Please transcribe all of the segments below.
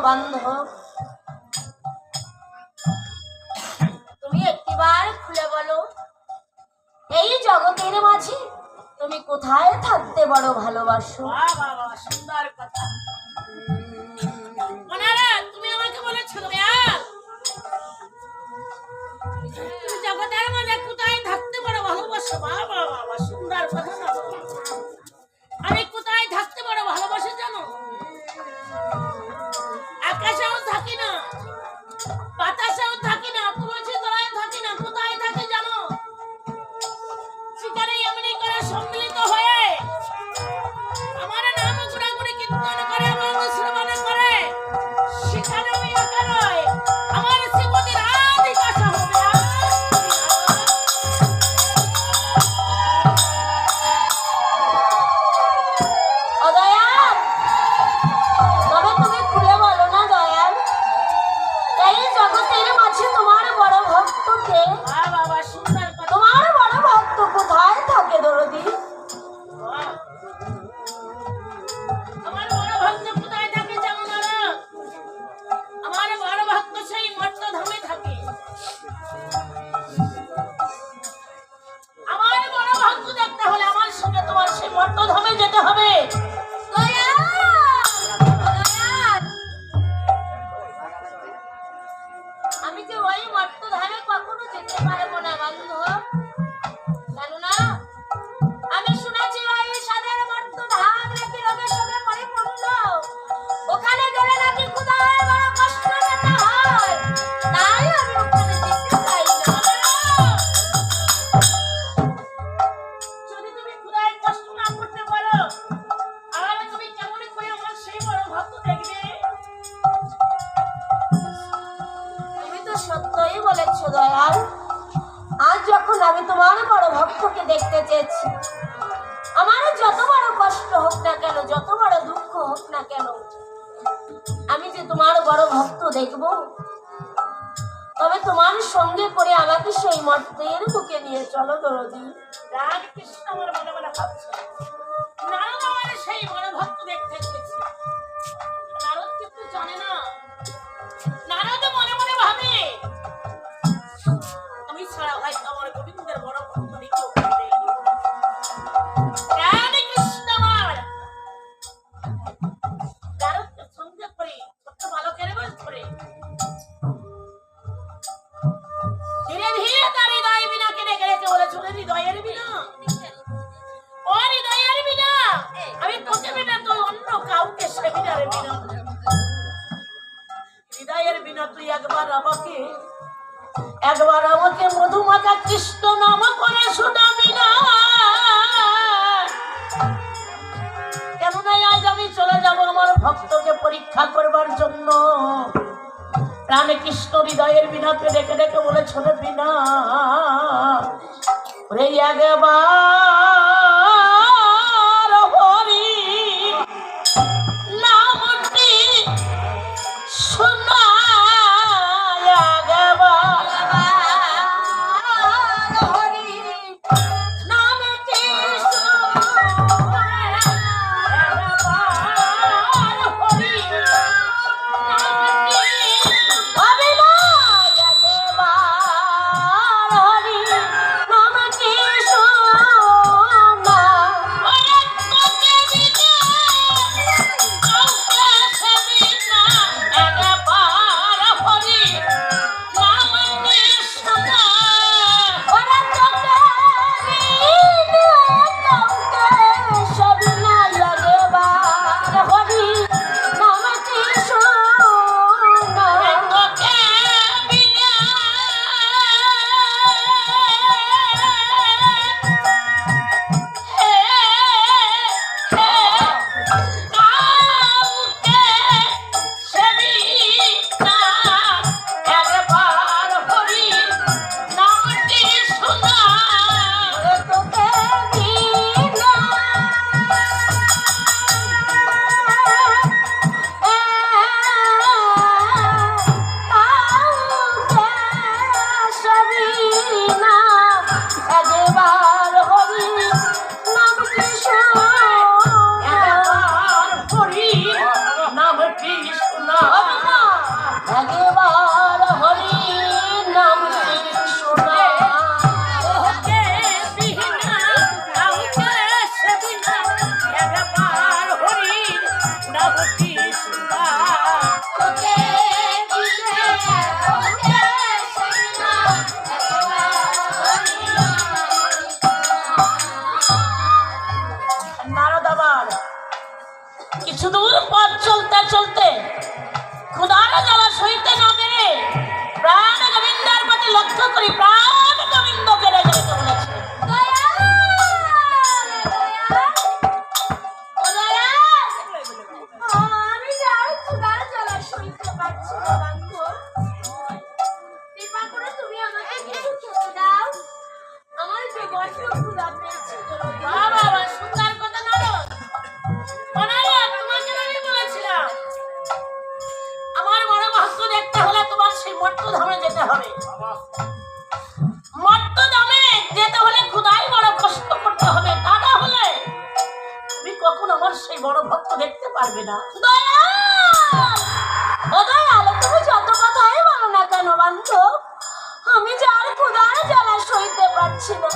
বান্ধব, তুমি একটিবার খুলে বলো, এই জগতের মাঝে তুমি কোথায় থাকতে বড় ভালোবাসো? সুন্দর কথা। তুমি আমাকে বলেছো জগতের মাঝে কোথায় থাকতে বড় ভালোবাসো? বাবা বাবা সুন্দর কথা। আমি কোথায় থাকতে বড় ভালোবাসি জানো? আকাশেও থাকি না, বাতাসেও থাকি না, তুলসী তলায় থাকি না। কোথায় থাকি জানো? সেখানে এমনি করে সম্মিলিত হয়ে আমার নাম গুণাগুণি কীর্তন করে, আমার শ্রবণ করে, সেখানে আমি একা নয়, আমার শ্রীমতীর আদি কথা হবে। অদয়াল, তবে তুমি খুলে বলো না দয়াল, এই জগতের মাঝে তোমার বড় ভক্তকে, বাবা সুন্দর কথা। তোমার বড় ভক্ত কোথায় থাকে দরদি? আমার বড় ভক্ত কোথায় থাকে জানো না? আমার বড় ভক্ত সেই মর্তধামে থাকে। আমার বড় ভক্ত দেখতে হলে আমার সঙ্গে তোমার সেই মর্তধামে যেতে হবে। আমি যে ওই মর্তধামে কখনো যেতে পারবো না বান্ধব, জানো না? আমি শুনেছি ওই সাদের মর্তধাম নাকি রোগের সঙ্গে পরিপূর্ণ, ওখানে গেলে নাকি ক্ষুধায় বড় কষ্ট পেতে হয়, তাই আমি ওখানে যেতে চাই না। যদি তুমি ক্ষুধায় কষ্ট না করতে পারো, তাহলে তুমি কেমন করে আমার সেই বড় ভক্ত দেখবে? তুমি তো সত্যই বলেছো দয়াল, আজ যখন আমি তোমার বড় ভক্তকে দেখতে চেয়েছি, আমার যত বড় কষ্ট হোক না কেন, যত বড় দুঃখ হোক না কেন, আমি যে তোমার বড় ভক্ত দেখব, তবে তোমার সঙ্গে করে আমাকে সেই মর্তের বুকে নিয়ে চলো দরদি। রাগ কৃষ্ণ আমার মনে মনে ভাবছে, নারদ আমার সেই বড় ভক্ত দেখতে এসেছে। নারদ কিন্তু জানে না, নারদ মনে মনে ভাবে আমি ছাড়া হয়তো আমার গোবিন্দের বড় ভক্ত নিকেও পাবে। রাধে কৃষ্ণ আমার নারদকে সঙ্গে করে ছোট্ট বালকের বয়স করে ধীরে ধীরে তার হৃদয় বিনাকে ডেকে রেখে বলেছিল, হৃদয়ের বিনা, ও হৃদয়ের বিনা, আমি তোকে বিনা তুই অন্য কাউকে সেবিনারে বিনা, হৃদয়ের বিনা তুই একবার আমাকে মধুমাখা কৃষ্ণ নাম করে শোনাবি না। কেননা আজ আমি চলে যাব আমার ভক্তকে পরীক্ষা করবার জন্য। প্রাণে কৃষ্ণ হৃদয়ের বিনাকে ডেকে ডেকে বলে ছোটে বিনা রে একবার হরি নামটি শোনা, একবার হরি নামটি শোনা, একবার হরি নামটি ভাবি না একবার হরি নামটি শোনা। চলতে চলতে ক্ষুধার জ্বালা সইতে না পেরে প্রাণ গোবিন্দার প্রতি লক্ষ্য করি প্রাণ গোবিন্দকে রেখে যেতে বলেছে। আমি যে আর ক্ষুধার জ্বালা সইতে পারছি না বান্ধব, কৃপা করে তুমি আমাকে কিছু খেতে দাও, আমার যে বড্ড ক্ষুধা পেয়েছে। বাহ বাহ বাহ, সুন্দর কথা নারদ। অনারদ, তোমাকে আমি বলেছিলাম আমার বড় ভক্ত দেখতে হলে তোমার সেই মর্তধামে যেতে হবে। মর্তধামে যেতে হলে ক্ষুধায় বড় কষ্ট করতে হবে, তা না হলে তুমি কখন আমার সেই বড় ভক্ত দেখতে পারবে না। তুমি যত কথাই বলো না কেন বান্ধব, আমি যে আর ক্ষুধার জ্বালা সইতে পারছি না,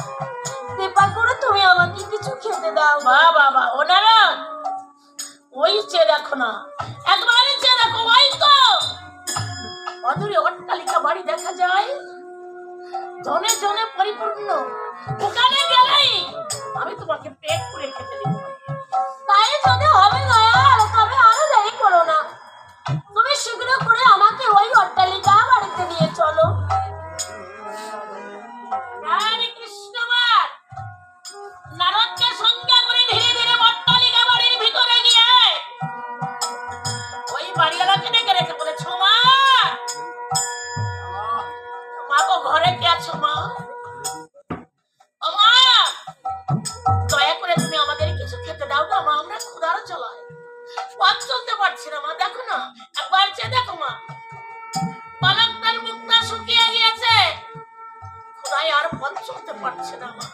কৃপা করে তুমি আমাকে কিছু খেতে দাও। বাহ বাহ বাহ, অনারদ ওই চেয়ে দেখো না, একবারে চেয়ে দেখো, ওই তো অদূরে অট্টালিকা বাড়ি দেখা যায়, জনে জনে পরিপূর্ণ। ওখানে গেলেই আমি তোমাকে পেট পুরে খেতে দিব। তাই যদি হবে দয়াল, তবে আরো দেরি করো না, তুমি শীঘ্র করে আমাকে ওই অট্টালিকা বাড়িতে নিয়ে চলো। হরে কৃষ্ণ মার নারদকে সঙ্গে করে ধীরে ধীরে অট্টালিকা বাড়ির ভিতরে গিয়ে ওই বাড়িওয়ালাকে ডেকে রেখে বলেছো, মা মা গো, ঘরে কে আছো মা? ও মা, দয়া করে তুমি আমাদের কিছু খেতে দাও না মা, আমরা ক্ষুধার জ্বালায় পথ চলতে পারছি না মা, দেখো না, একবার চেয়ে দেখো মা, বালকটার মুখটা শুকিয়ে গিয়েছে, ক্ষুধায় আর পথ চলতে পারছে না মা।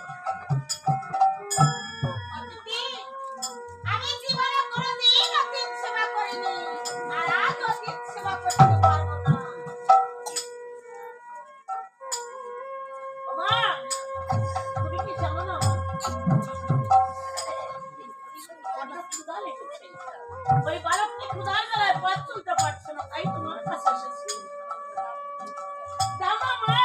আমি জীবনে কোনোদিন অতীত সেবা করিনি, আর আজ অতীত সেবা করতে পারবো না। ও মা, তুমি কি জানো না মা? অনেক ক্ষুধা লেগেছে। ওই বালকটি ক্ষুধার জ্বালায় পথ চলতে পারছে না, তাই তোমার কাছে এসেছি। দাও না মা,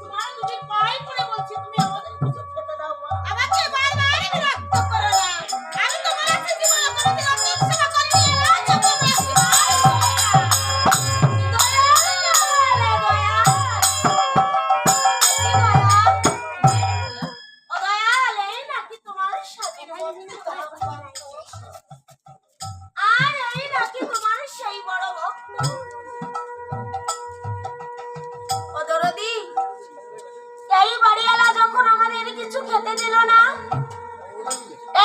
তোমার দুটি পায়ে পড়ে বলছি, তুমি আমাদের কিছু খেতে দাও মা। আমাকে বারবার বিরক্ত করো না, আমি তোমার কাছে জীবনে কোনোদিন অতীত সেবা করিনি, আজ তোমার সেবা করবো। দয়াল, এই নাকি তোমার স্বাধীন বন্ধু, আর এই নাকি তোমার সেই বড় ভক্ত। ও দরদি, এই বাড়িওয়ালা যখন আমাদের কিছু খেতে দিল না,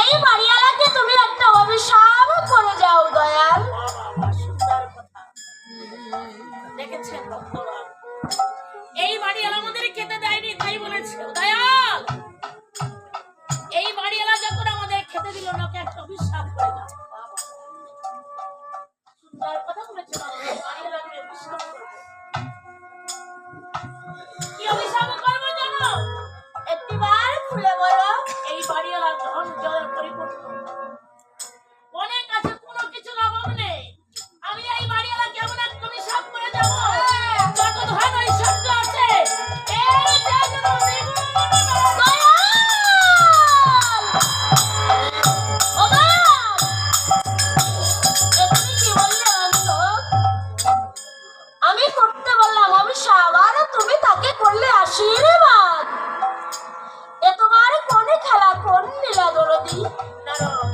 এই বাড়িওয়ালাকে তুমি একটা অভিশাপ করে যাও দয়াল। সুন্দর কথা দেখেছেন ভক্তরা, এই বাড়িওয়ালা আমাদের খেতে দেয়নি, তাই বলেছে দয়াল এই বাড়িওয়ালা যখন আমাদের খেতে দিল না, ওকে একটা অভিশাপ করে দাও। সুন্দর কথা বলেছে বাড়িওয়ালাকে অভিশাপ করবো। কি অভিশাপ করবো জানো? একটিবার খুলে বলো। এই বাড়িওয়ালার ধন জলে পরিপূর্ণ, অনেক আছে, কোনো কিছু অভাব নেই। আমি এই বাড়িওয়ালা কেমন একটা অভিশাপ করে দেবো, যত ধন ঐশ্বর্য আছে এর চেয়ে যেন দ্বিগুণ বাড়ে। ও দয়াল, এখানে কি বললে বান্ধব? আমি করতে বললাম অভিশাপ, আর তুমি তাকে করলে আশীর্বাদ। এ তোমার কোন খেলা, কোন লীলা দরদি? নারদ,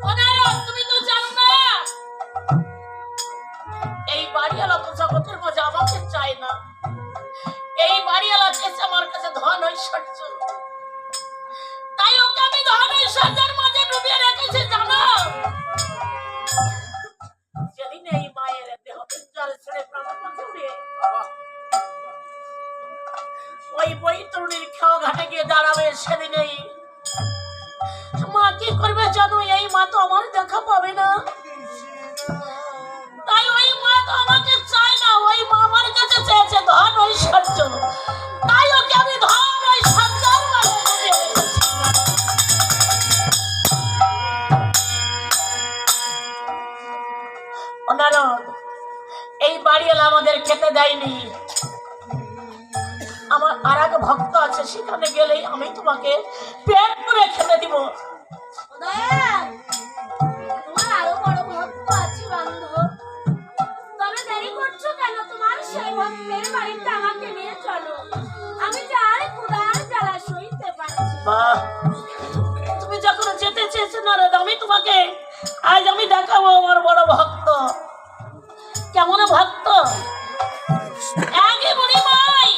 ও নারদ, তুমি তো জানো না এই বাড়িওয়ালা তো জগতের মধ্যে আমাকে চায় না। এই বাড়িওয়ালা চেয়েছে আমার কাছে ধন ঐশ্বর্য, তাই ওকে আমি ধন ঐশ্বর্যের মাঝে ডুবিয়ে রেখেছি জানো। যেদিন এই মায়ের দেহ জল ছেড়ে প্রাণপথে উড়ে ওই বৈতরণীর খেয়া ঘাটে গিয়ে দাঁড়াবে, সেদিনেই মা কি করবে জানো? এই মা তো আমার দেখা পাবে না, তাই ওই মা তো আমাকে চায় না, ওই মা আমার কাছে চেয়েছে ধন ঐশ্বর্য, তাই ওকে আমি ধন ঐশ্বর্যের মাঝে ডুবিয়ে রেখেছি। ও নারদ, এই বাড়িওয়ালা আমাদের খেতে দেয়নি, আমার আর এক ভক্ত আছে, সেখানে গেলেই আমি তোমাকে পেট পুরে খেতে দিব। দয়াল, তোমার আরো বড় তুমি যখন যেতে চেয়েছো নারদ, আমি তোমাকে আজ আমি দেখাবো আমার বড় ভক্ত। কেমন ভক্ত? আগে বুড়িমাই,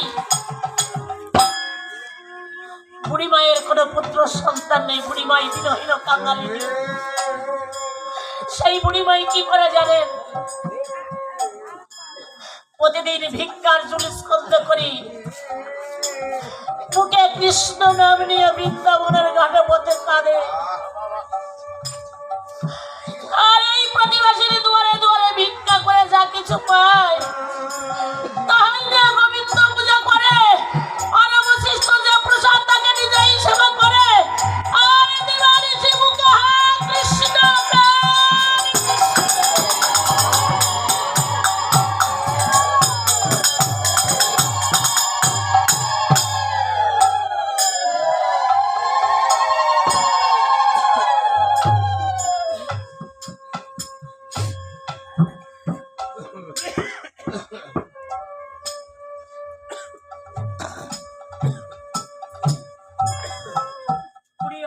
বুড়িমায়ের কোনো পুত্র সন্তান নেই। বুড়িমাই দিনহীন কাঙালিনী। সেই বুড়িমাই কি করে জানেন? প্রতিদিন ভিক্ষার জুলিস্কন্দ করি, বুকে কৃষ্ণ নাম নিয়ে বৃন্দাবনের ঘাটে পথে কাঁদে। আর এই প্রতিবাসীর দুয়ারে দুয়ারে ভিক্ষা করে যা কিছু পায় তাই নিয়ে গোবিন্দ পূজা করে, আর অবশিষ্ট যে প্রসাদ তাকে নিজেই সেবা করে। আর দিবানিশি মুখে হা কৃষ্ণ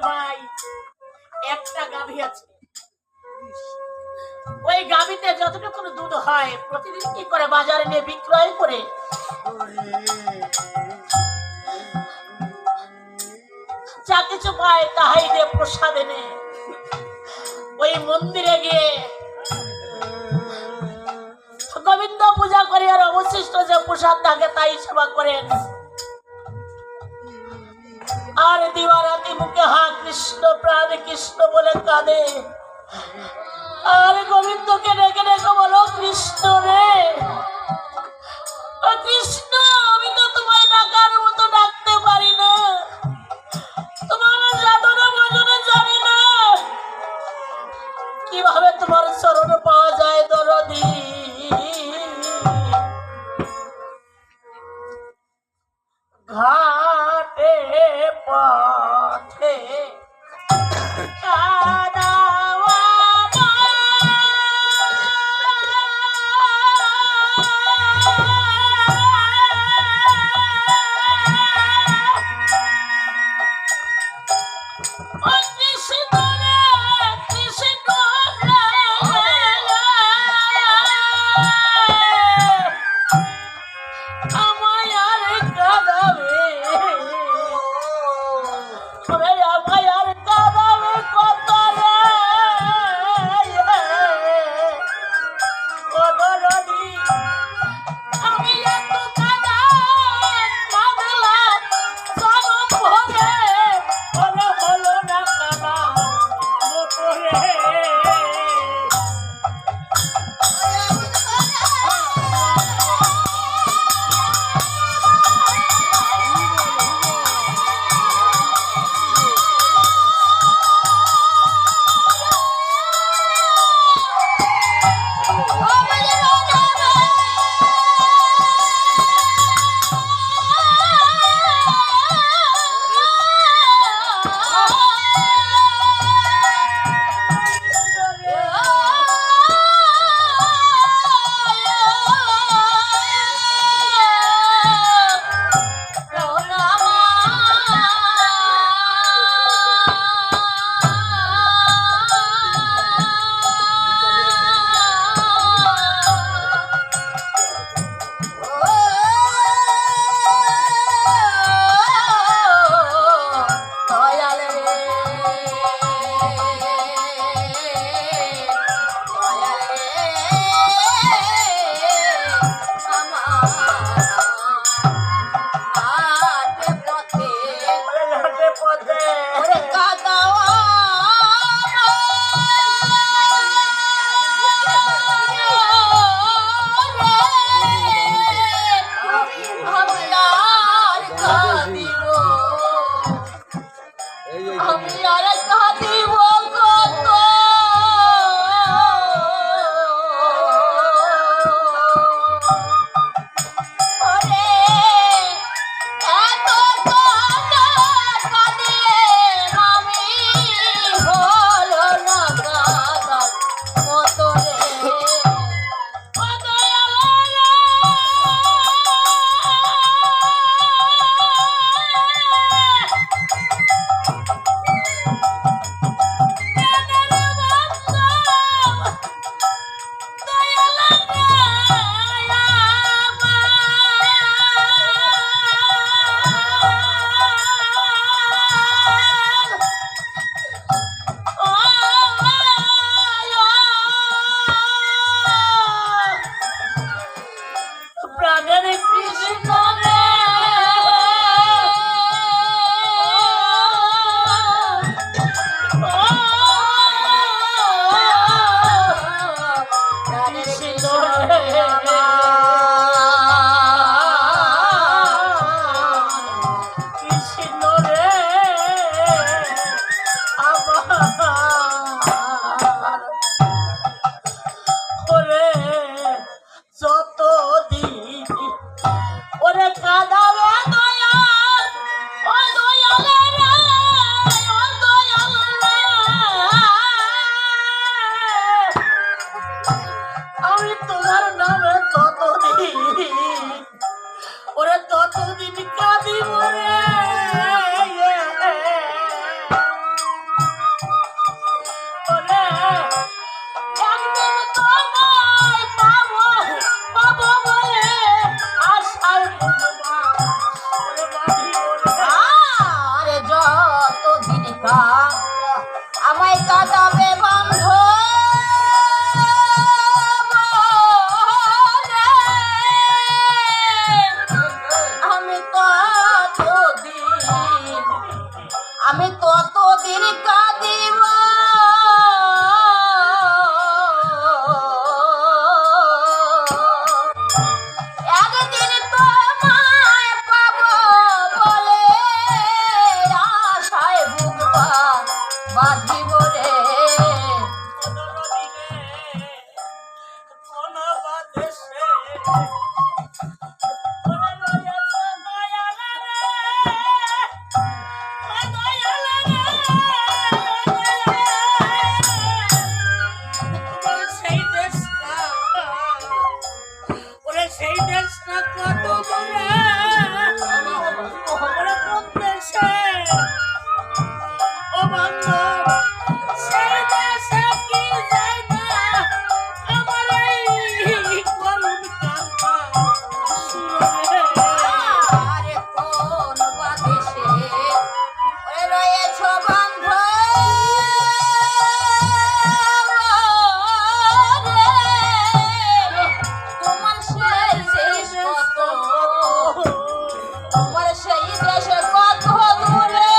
ভাই। একটা গাভী আছে, ওই গাভীতে যতটুকু দুধ হয় প্রতিদিন কি করে বাজারে নিয়ে বিক্রয় করে যা কিছু পায় তাহাই দিয়ে প্রসাদ এনে ওই মন্দিরে গিয়ে গোবিন্দ পূজা করে, আর অবশিষ্ট যে প্রসাদ থাকে তাই সেবা করেন। আর দিবারাতি মুখে হা কৃষ্ণ প্রাণ কৃষ্ণ বলে কাঁদে। আর গোবিন্দকে ডেকে ডেকে বলো, কৃষ্ণ রে, ও কৃষ্ণ, আমি তো তোমায় ডাকার মতো ডাকতে পারি না, তোমার সাধনা ভজনে জানি না, কিভাবে তোমার চরণ পাওয়া যায় দরদি। ঘাটে পথে কাদাওয়া আমায় কাঁদিব একদিন তোমায় পাবো বলে আশায় বুক বাঁধিব রে সেই দেশটা কত দূরে ওরা কোন দেশে ও বান্ধব সেই দেশে কি যায় না আমার এই করুণ কান্না শুনে আরে কোন বাদেশে রয়েছ বন্ধ তোমার সেই দেশ কত তোমার সেই দেশে কত দূরে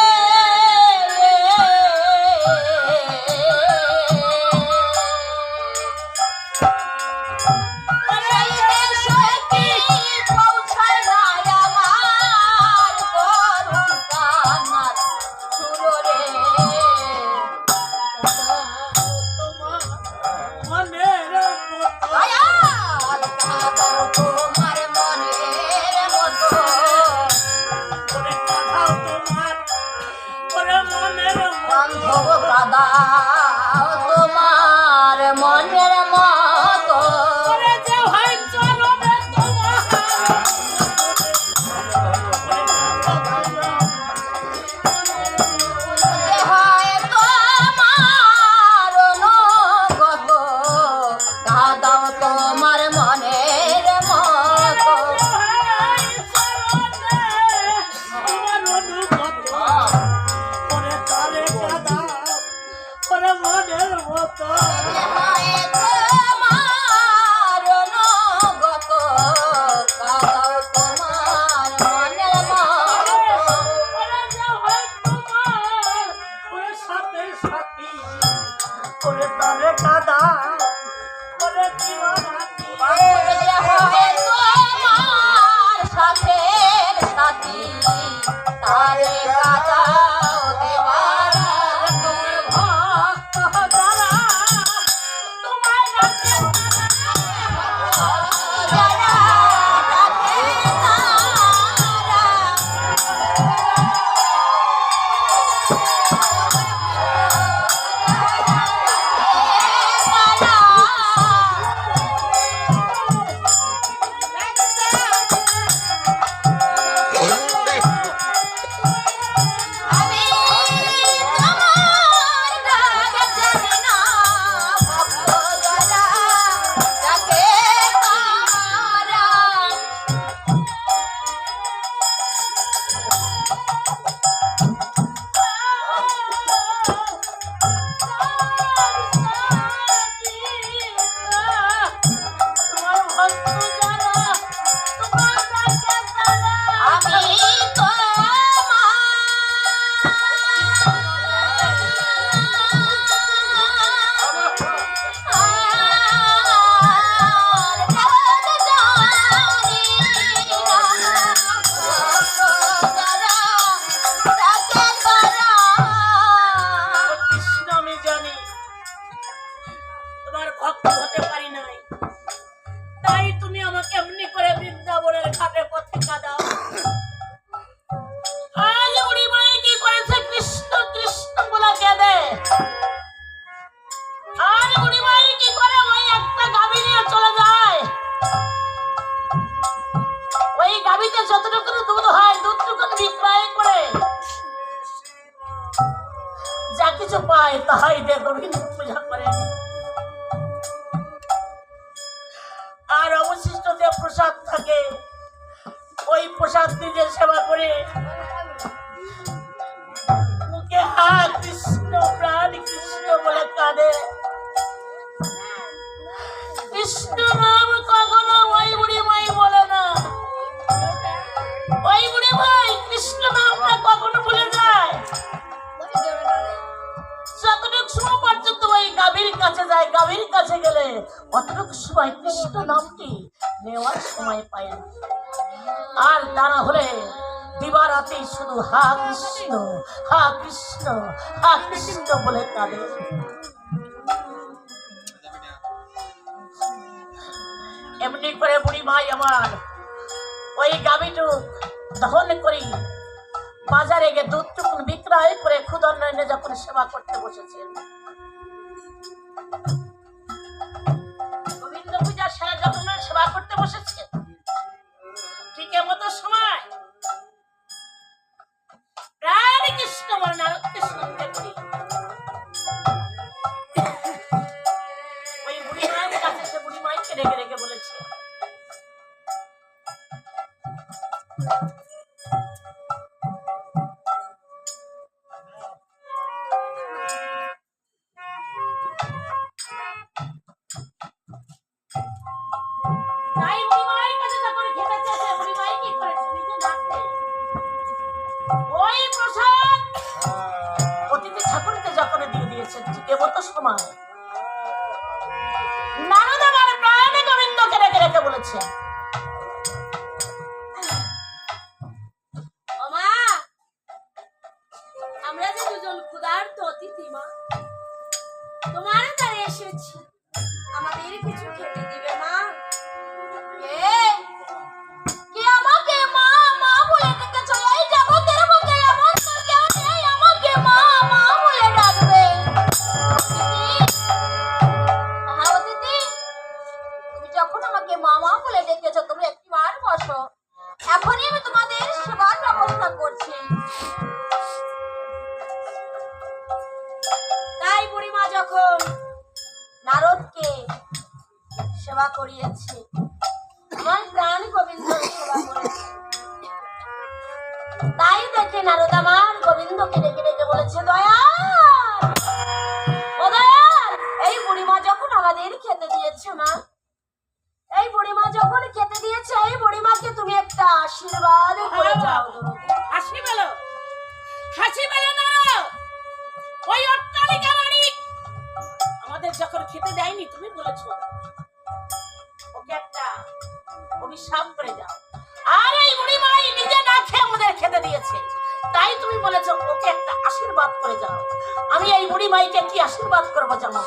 সেই দেশে কি পৌঁছায় না আমার করুণ কান্নার সুর রে মনের দয়াল কাঁদাও তোমার মনের মতো করে কথাও তোমার করে মনের বান্ধব কাঁদাও তোমার মনের মতো করে যে হয় চরণে তোমার যে হয় তোমার অনুগত কাঁদাও তোমার মনের মতো যে হয় তোমার অনুগত কাঁদাও তোমার মনের মতো যে হয় তোমার সাথের সাথী তারে কাঁদাও দেবার ভক্ত যারা যারা রাখে তারা আমি তোমার ডাক জানি না ভক্ত যারা ডাকে তারা আমি কৃষ্ণ আমি জানি তোমার ভক্ত হতে পারি নাই তাই তুমি আমাকে এমনি করে বৃন্দাবনের ঘাটে পথে কাঁদাও আজ বুড়ি মায়ে কি করেছে কৃষ্ণ কৃষ্ণ বলা কেঁদে আর বুড়ি মায়ে কি করে ওই একটা গাভী নিয়ে চলে যায় ওই গাভীতে যতটুকু দুধ হয় দুধটুকু বিক্রয় করে যা কিছু পায় তাহাই দিয়ে গোবিন্দ পূজা করে আর অবশিষ্ট যে প্রসাদ থাকে ওই প্রসাদ নিজের সেবা করে মুখে হাত কৃষ্ণ প্রাণ কৃষ্ণ বলে কাঁদে কৃষ্ণ নাম কখনো ওই বুড়ি মাই বলে না ওই বুড়ি মাই কৃষ্ণ নামটা কখনো ভুলে যায় কাছে গেলে অতটুকু সময় কৃষ্ণ নামটি নেওয়ার সময় পায় না। আর তারা হলে দিবারাতে শুধু হা কৃষ্ণ হা কৃষ্ণ হা কৃষ্ণ বলে কাঁদে। এমনি করে বুড়ি মাই আমার ওই গাভীটুক দহন করি বাজারে গিয়ে দুধটুকুন বিক্রয় করে ক্ষুধার্ণে যখন সেবা করতে বসেছেন, গোবিন্দ পূজা সেরা যখন সেবা করতে বসেছে, ঠিক এমতো সময় রাধে কৃষ্ণ বলে নারদকে শুনতে করি ওই বুড়ি মায়ের কাছে সে বুড়ি মাইকে রেগে রেগে বলেছে, তাই বুড়ি মায়ের কাছে যখন খেতে চেয়েছে, বুড়ি মাই কি করেছে? নিজে না খেয়ে ওই প্রসাদ অতিথি ঠাকুরকে যখন দিয়ে দিয়েছেন, ঠিক এমতো সময় নারদ আমার প্রাণে গোবিন্দকে রেখে রেখে বলেছেন, ও মা, আমরা যে দুজন ক্ষুধার্ত অতিথি মা, তোমার দ্বারে এসেছি, আমাদের কিছু খেতে দিবে মা? কে আমাকে মা মা বলে ডেকেছো? এই জগতের বুকে এমন তো কেউ নেই আমাকে মা মা বলে ডাকবে। অতিথি, তুমি যখন আমাকে মা মা বলে ডেকেছো, তুমি একটিবার বসো, এখনই আমি তোমাদের সেবার ব্যবস্থা করছি। তাই বুড়িমা যখন নারদকে সেবা করিয়েছে, আমার প্রাণ গোবিন্দ সেবা করেছে, তাই দেখে নারদ আমার গোবিন্দকে ডেকে ডেকে বলেছে, দয়াল ও দয়াল, এই বুড়িমা যখন আমাদের খেতে দিয়েছে মা, এই বুড়িমা যখন খেতে দিয়েছে, এই বুড়িমাকে তুমি একটা আশীর্বাদ করে যাও। হাসি মেলো, হাসি মেলো না। ওই অট্টালিকা মালিক আমাদের যখন খেতে দেয়নি, তুমি বলেছো ওকে একটা অভিশাপ করে যাও। আর এই বুড়ি মাই নিজে না খেয়ে আমাদের খেতে দিয়েছে, তাই তুমি বলেছো ওকে একটা আশীর্বাদ করে যাও। আমি এই বুড়ি মাইকে কি আশীর্বাদ করবো জানো?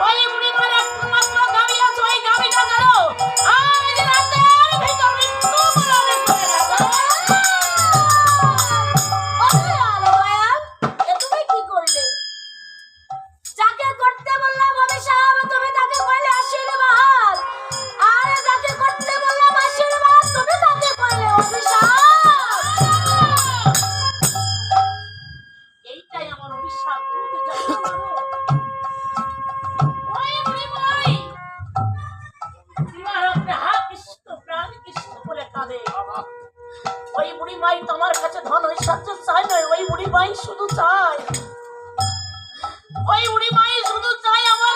ওই বুড়ি মার একমাত্র গাভী আছে, ওই গাভীটা জানো আজ রাতের ভিতর মৃত্যু বরণ করে যাবে। ও দয়াল, ও দয়াল, এ তুমি কি করলে? যাকে করতে বললাম অভিশাপ, তুমি তাকে করলে আশীর্বাদ, আর যাকে করতে বললাম আশীর্বাদ, তুমি তাকে করলে অভিশাপ। এইটাই আমার অভিশাপ, তুমি তো জানো বাবু। ওই বুড়ি মাই তোমার একটা হা কৃষ্ণ প্রাণ কৃষ্ণ বলে কাঁদে। ওই বুড়ি মাই তোমার কাছে ধন ঐশ্বর্য চায় না, ওই বুড়ি মাই শুধু চায়, ওই বুড়ি মাই শুধু চায় আমার